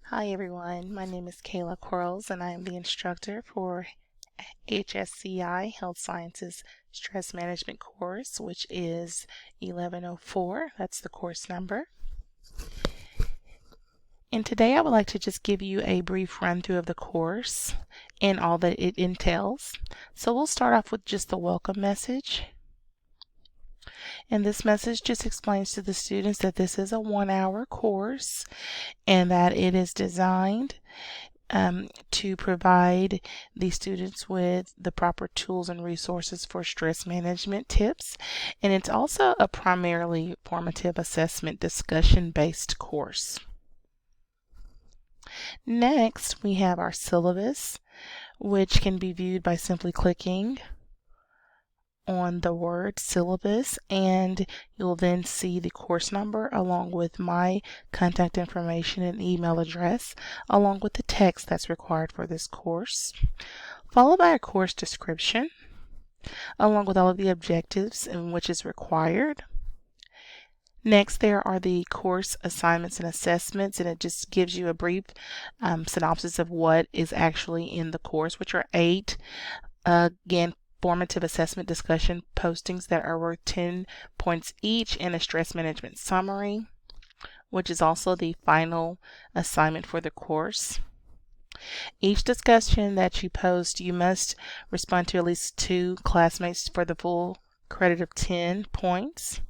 Hi everyone, my name is Kayla Quarles and I am the instructor for HSCI Health Sciences Stress Management course, which is 1104. That's the course number. And today I would like to just give you a brief run through of the course and all that it entails. So we'll start off with just the welcome message. And this message just explains to the students that this is a 1-hour course and that it is designed to provide the students with the proper tools and resources for stress management tips. And it's also a primarily formative assessment discussion based course. Next, we have our syllabus, which can be viewed by simply clicking on the word syllabus, and you'll then see the course number along with my contact information and email address along with the text that's required for this course, followed by a course description along with all of the objectives in which is required. Next, there are the course assignments and assessments, and it just gives you a brief synopsis of what is actually in the course, which are 8 again formative assessment discussion postings that are worth 10 points each, and a stress management summary, which is also the final assignment for the course. Each discussion that you post, you must respond to at least 2 classmates for the full credit of 10 points.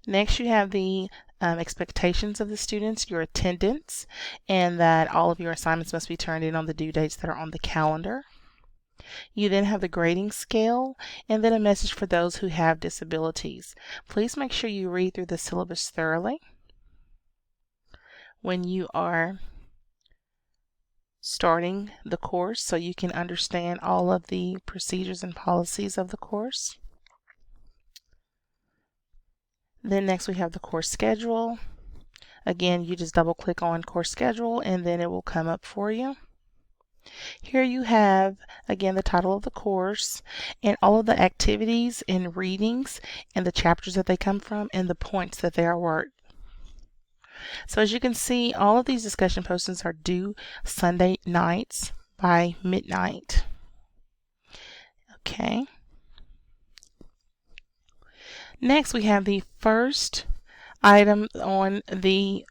Next, you have the expectations of the students, your attendance, and that all of your assignments must be turned in on the due dates that are on the calendar. You then have the grading scale, and then a message for those who have disabilities. Please make sure you read through the syllabus thoroughly when you are starting the course so you can understand all of the procedures and policies of the course. Then next we have the course schedule. Again, you just double click on course schedule and then it will come up for you. Here you have, again, the title of the course and all of the activities and readings and the chapters that they come from and the points that they are worth. So as you can see, all of these discussion postings are due Sunday nights by midnight. Okay. Next, we have the first item on the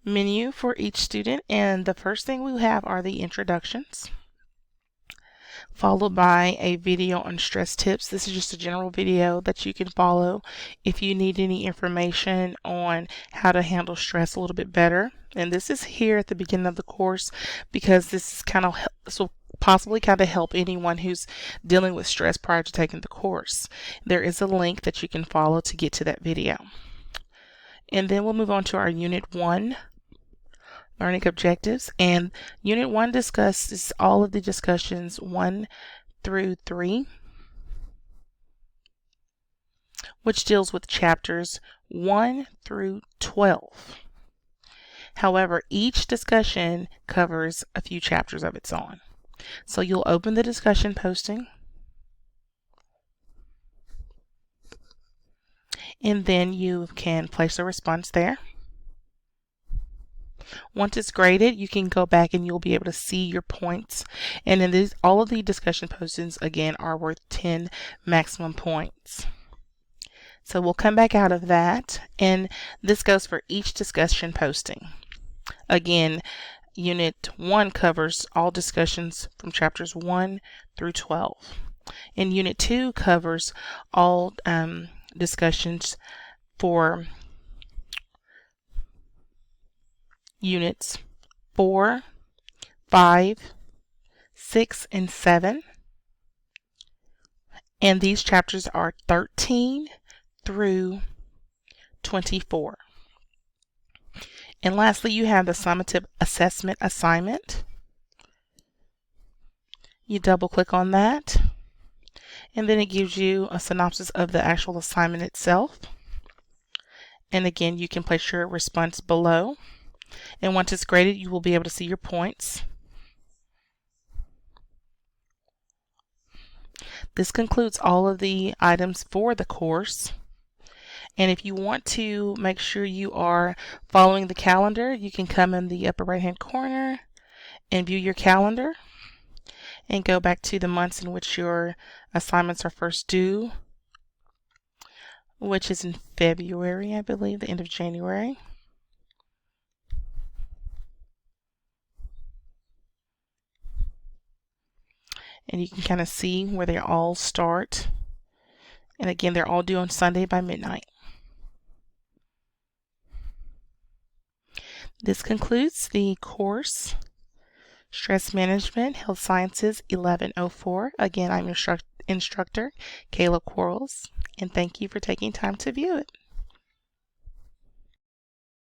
menu for each student, and the first thing we have are the introductions, followed by a video on stress tips. This is just a general video that you can follow if you need any information on how to handle stress a little bit better. And this is here at the beginning of the course because this is possibly help anyone who's dealing with stress prior to taking the course. There is a link that you can follow to get to that video. And then we'll move on to our Unit 1 learning objectives, and Unit 1 discusses all of the discussions 1 through 3, which deals with chapters 1 through 12. However, each discussion covers a few chapters of its own. So you'll open the discussion posting, and then you can place a response there. Once it's graded, you can go back and you'll be able to see your points. And then all of the discussion postings, again, are worth 10 maximum points. So we'll come back out of that, and this goes for each discussion posting. Again, Unit 1 covers all discussions from chapters 1 through 12. And Unit 2 covers all discussions for Units 4, 5, 6, and 7. And these chapters are 13 through 24. And lastly, you have the summative assessment assignment. You double click on that, and then it gives you a synopsis of the actual assignment itself. And again, you can place your response below. And once it's graded, you will be able to see your points. This concludes all of the items for the course. And if you want to make sure you are following the calendar, you can come in the upper right hand corner and view your calendar and go back to the months in which your assignments are first due, which is in February, I believe, the end of January. And you can kind of see where they all start. And again, they're all due on Sunday by midnight. This concludes the course, Stress Management, Health Sciences 1104. Again, I'm your instructor, Kayla Quarles, and thank you for taking time to view it.